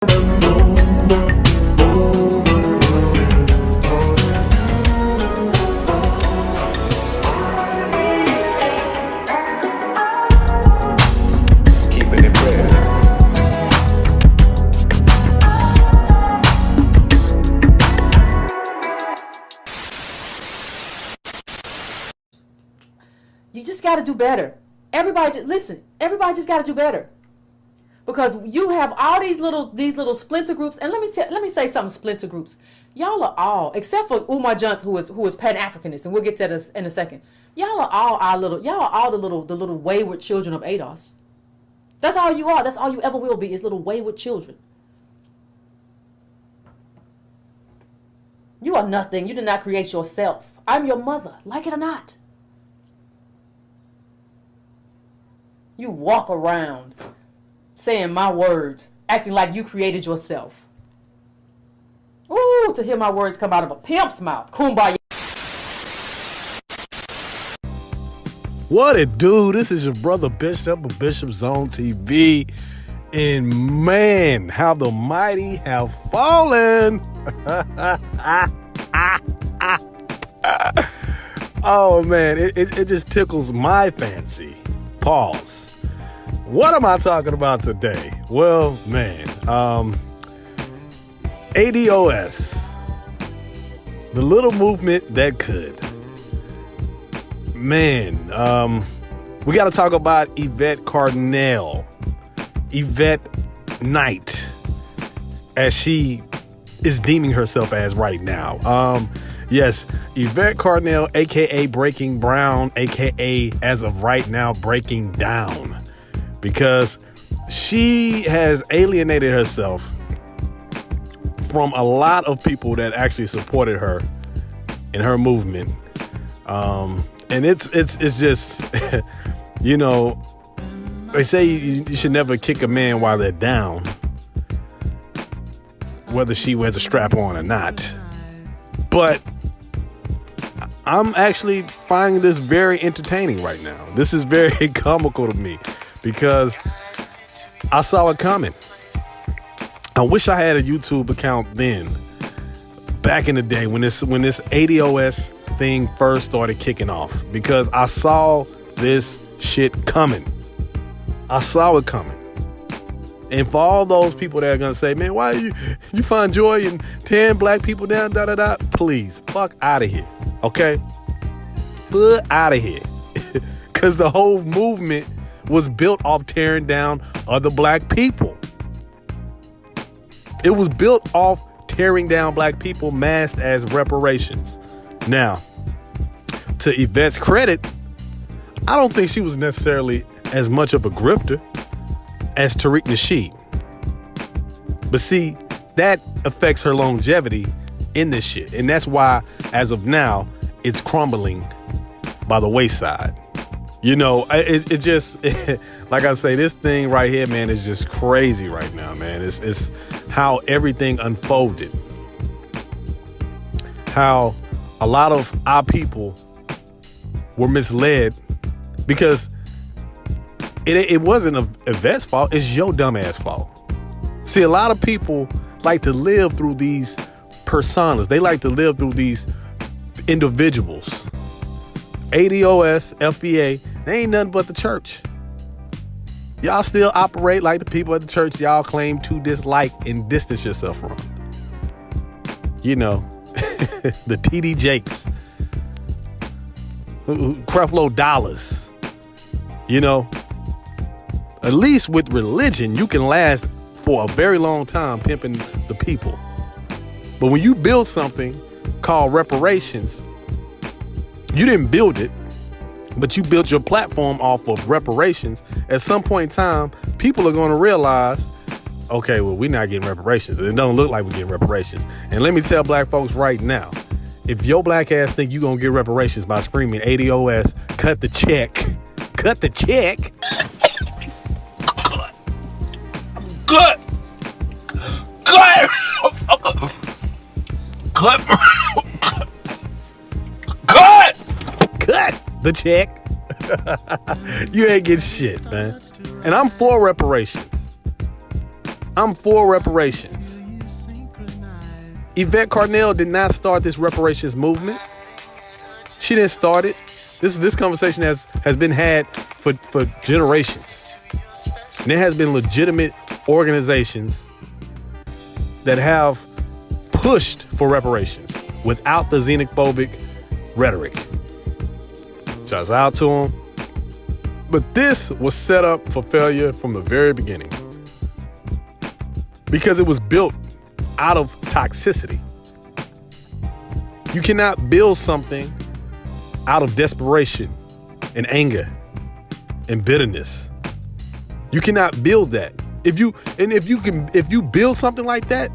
You just got to do better. Everybody just listen. Everybody just got to do better, because you have all these little splinter groups. And let me say something. Splinter groups. Y'all are all, except for Umar Johnson, who is Pan-Africanist, and we'll get to this in a second. Y'all are all the little wayward children of ADOS. That's all you are. That's all you ever will be, is little wayward children. You are nothing. You did not create yourself. I'm your mother, like it or not. You walk around saying my words, acting like you created yourself. Ooh, to hear my words come out of a pimp's mouth. Kumbaya. What it do? This is your brother Bishop of Bishop Zone TV. And man, how the mighty have fallen. Oh man, it just tickles my fancy. Pause. What am I talking about today? Well, man, ADOS, the little movement that could. Man, we got to talk about Yvette Carnell, Yvette Knight, as she is deeming herself as right now. Yes, Yvette Carnell, a.k.a. Breaking Brown, a.k.a. as of right now, Breaking Down. Because she has alienated herself from a lot of people that actually supported her in her movement. And it's just, you know, they say you should never kick a man while they're down, whether she wears a strap on or not. But I'm actually finding this very entertaining right now. This is very comical to me because I saw it coming. I wish I had a YouTube account then, back in the day when this ADOS thing first started kicking off, because I saw this shit coming. I saw it coming. And for all those people that are gonna say, man, why you find joy in tearing black people down, please, fuck out of here, okay? Fuck out of here. Because the whole movement was built off tearing down other black people. It was built off tearing down black people masked as reparations. Now, to Yvette's credit, I don't think she was necessarily as much of a grifter as Tariq Nasheed. But see, that affects her longevity in this shit. And that's why, as of now, it's crumbling by the wayside. You know, it just, like I say, this thing right here, man, is just crazy right now, man. It's how everything unfolded. How a lot of our people were misled, because it wasn't Yvette's fault. It's your dumb ass fault. See, a lot of people like to live through these personas. They like to live through these individuals. ADOS, FBA, they ain't nothing but the church. Y'all still operate like the people at the church y'all claim to dislike and distance yourself from. You know, the TD Jakes, Creflo Dollars. You know, at least with religion, you can last for a very long time pimping the people. But when you build something called reparations, you didn't build it, but you built your platform off of reparations. At some point in time, people are going to realize, okay, well, we're not getting reparations. It don't look like we're getting reparations. And let me tell black folks right now, if your black ass think you're going to get reparations by screaming ADOS, cut the check. Cut the check. Cut. The check. You ain't getting shit, man. And I'm for reparations. I'm for reparations. Yvette Carnell did not start this reparations movement. She didn't start it. This conversation has been had for generations. And there has been legitimate organizations that have pushed for reparations without the xenophobic rhetoric. Shouts out to them. But this was set up for failure from the very beginning because it was built out of toxicity. You cannot build something out of desperation and anger and bitterness. You cannot build that. If you build something like that,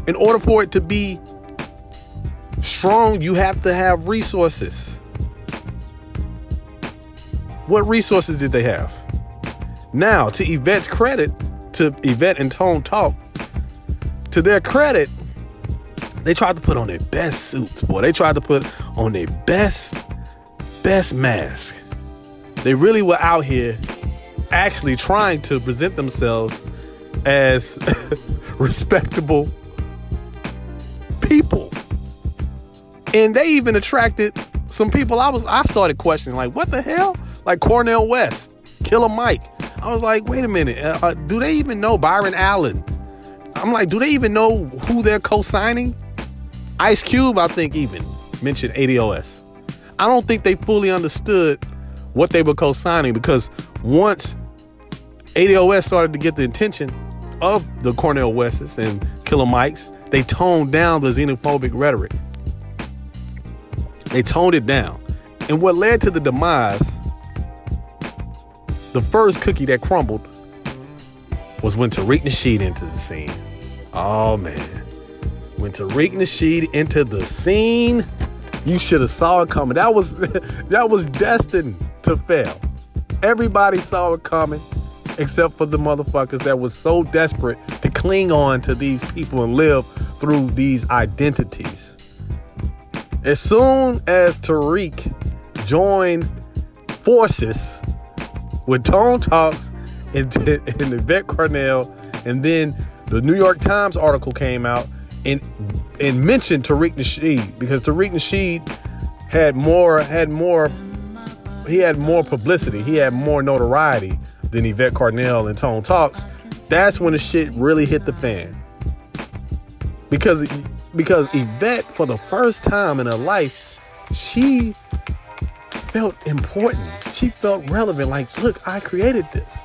in order for it to be strong, you have to have resources. What resources did they have? Now, to Yvette's credit, to Yvette and Tone Talk, to their credit, they tried to put on their best suits, boy. They tried to put on their best mask. They really were out here actually trying to present themselves as respectable people. And they even attracted some people I started questioning, like, what the hell? Like Cornel West, Killer Mike. I was like, wait a minute. Do they even know Byron Allen? I'm like, do they even know who they're co-signing? Ice Cube, I think, even mentioned ADOS. I don't think they fully understood what they were co-signing, because once ADOS started to get the attention of the Cornel Wests and Killer Mikes, they toned down the xenophobic rhetoric. They toned it down. And what led to the demise, the first cookie that crumbled, was when Tariq Nasheed entered the scene. Oh, man. When Tariq Nasheed entered the scene, you should have saw it coming. That was destined to fail. Everybody saw it coming, except for the motherfuckers that was so desperate to cling on to these people and live through these identities. As soon as Tariq joined forces with Tone Talks and Yvette Carnell, and then the New York Times article came out and mentioned Tariq Nasheed, because Tariq Nasheed had more publicity, he had more notoriety than Yvette Carnell and Tone Talks. That's when the shit really hit the fan. Because Yvette, for the first time in her life, she felt important. She felt relevant. Like, look, I created this.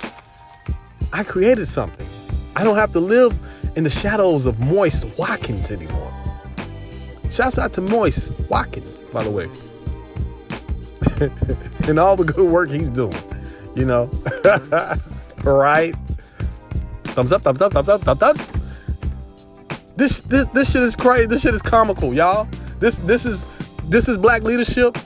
I created something. I don't have to live in the shadows of Moist Watkins anymore. Shouts out to Moist Watkins, by the way. And all the good work he's doing, you know. Right? Thumbs up, thumbs up, thumbs up, thumbs up. This shit is crazy. This shit is comical, y'all. This is black leadership.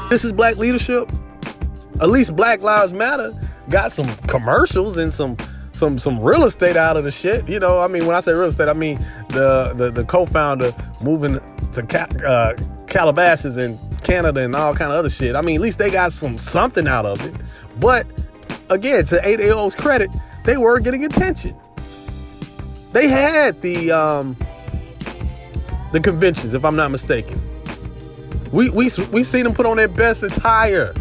This is black leadership. At least Black Lives Matter got some commercials and some real estate out of the shit. You know, I mean, when I say real estate, I mean the co-founder moving to Calabasas and Canada and all kind of other shit. I mean, at least they got something out of it. But again, to ADO's credit, they were getting attention. They had the conventions, if I'm not mistaken. We seen them put on their best attire.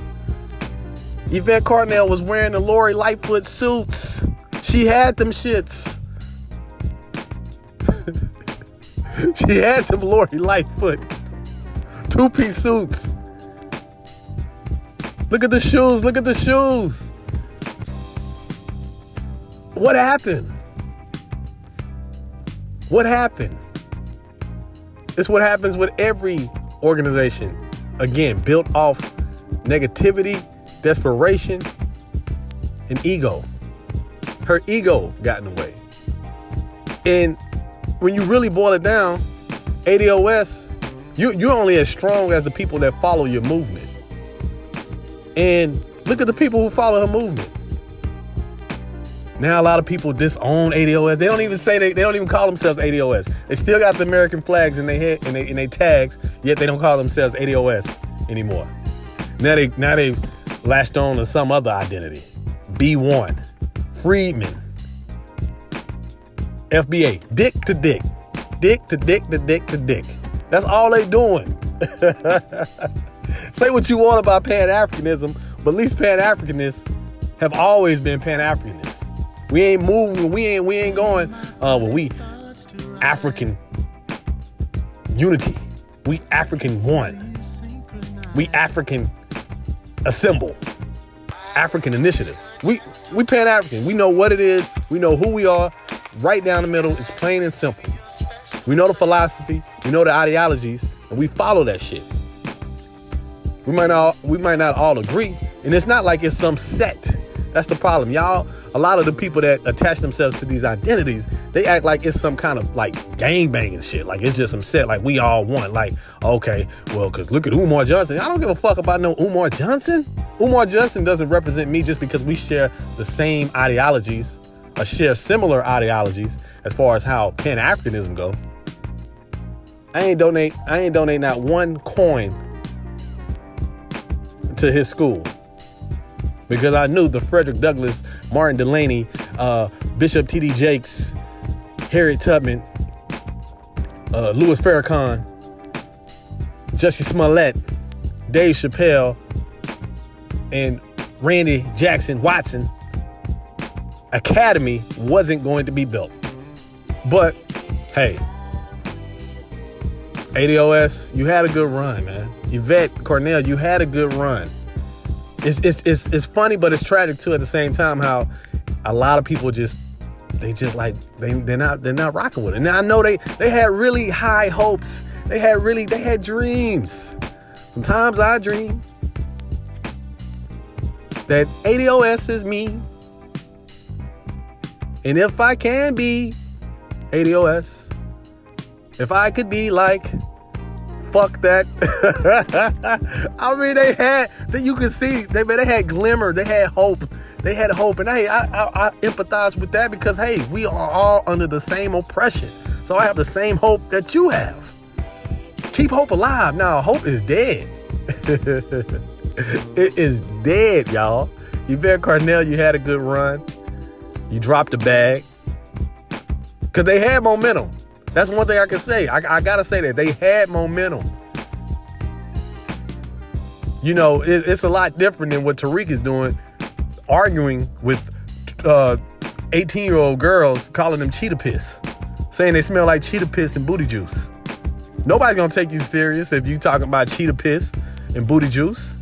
Yvette Carnell was wearing the Lori Lightfoot suits. She had them shits. She had them Lori Lightfoot two-piece suits. Look at the shoes. Look at the shoes. What happened? What happened? It's what happens with every organization. Again, built off negativity, desperation, and ego. Her ego got in the way. And when you really boil it down, ADOS, you're only as strong as the people that follow your movement. And look at the people who follow her movement. Now a lot of people disown ADOS. They don't even call themselves ADOS. They still got the American flags in their head and they tags, yet they don't call themselves ADOS. anymore. Now they latched on to some other identity. B1, freedman, FBA, dick to dick, dick to dick to dick to dick. That's all they doing. Say what you want about Pan-Africanism, but at least Pan-Africanists have always been Pan-Africanists. We ain't moving. We ain't going. We African unity. We African one. We African assemble. African initiative. We Pan-African. We know what it is. We know who we are. Right down the middle. It's plain and simple. We know the philosophy. We know the ideologies, and we follow that shit. We might not all agree, and it's not like it's some sect. That's the problem, y'all. A lot of the people that attach themselves to these identities, they act like it's some kind of like gangbanging shit. Like it's just some set, like we all want. Like, okay, well, because look at Umar Johnson. I don't give a fuck about no Umar Johnson. Umar Johnson doesn't represent me just because we share the same ideologies, or share similar ideologies as far as how Pan-Africanism go. I ain't donate not one coin to his school. Because I knew the Frederick Douglass, Martin Delaney, Bishop T.D. Jakes, Harriet Tubman, Louis Farrakhan, Jussie Smollett, Dave Chappelle, and Randy Jackson Watson Academy wasn't going to be built. But, hey, ADOS, you had a good run, man. Yvettecarnell, you had a good run. It's funny, but it's tragic too at the same time how a lot of people they're not rocking with it. Now I know they had really high hopes. They had dreams. Sometimes I dream that ADOS is me. And if I can be ADOS, if I could be like, fuck that. I mean, you can see, they had glimmer, they had hope. And hey, I empathize with that because, hey, we are all under the same oppression. So I have the same hope that you have. Keep hope alive. Now, hope is dead. It is dead, y'all. Yvettecarnell, you had a good run. You dropped the bag. Because they had momentum. That's one thing I can say. I gotta say that they had momentum. You know, it's a lot different than what Tariq is doing, arguing with 18-year-old girls, calling them cheetah piss, saying they smell like cheetah piss and booty juice. Nobody's gonna take you serious if you talking about cheetah piss and booty juice.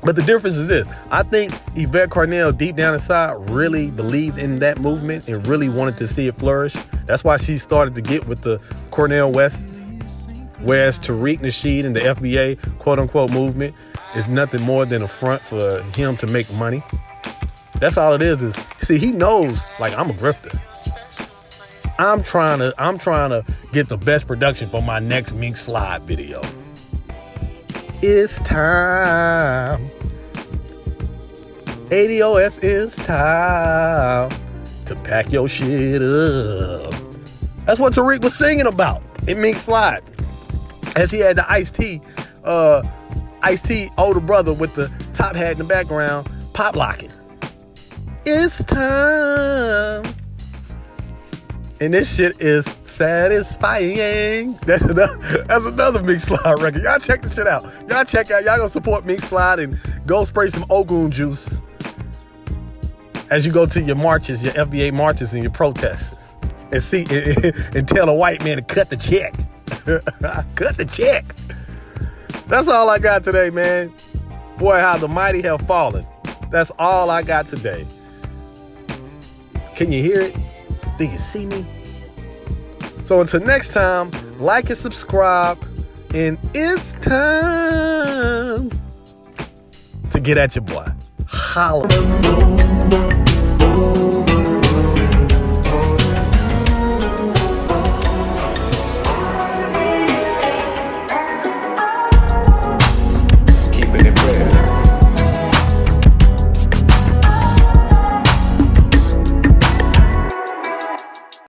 But the difference is this. I think Yvettecarnell, deep down inside, really believed in that movement and really wanted to see it flourish. That's why she started to get with the Cornel Wests. Whereas Tariq Nasheed and the FBA, quote unquote, movement is nothing more than a front for him to make money. That's all it is. See, he knows, like, I'm a grifter. I'm trying to get the best production for my next Mink Slide video. It's time. ADOS, is time to pack your shit up. That's what Tariq was singing about in Mink Slide. As he had the Ice-T older brother with the top hat in the background, pop locking. It's time. And this shit is satisfying. That's another Mink Slide record. Y'all check this shit out. Y'all gonna support Mink Slide and go spray some Ogun juice as you go to your marches, your FBA marches and your protests. And see and tell a white man to cut the check. Cut the check. That's all I got today, man. Boy, how the mighty have fallen. That's all I got today. Can you hear it? Do you see me? So until next time, like and subscribe. And it's time to get at your boy. Holla.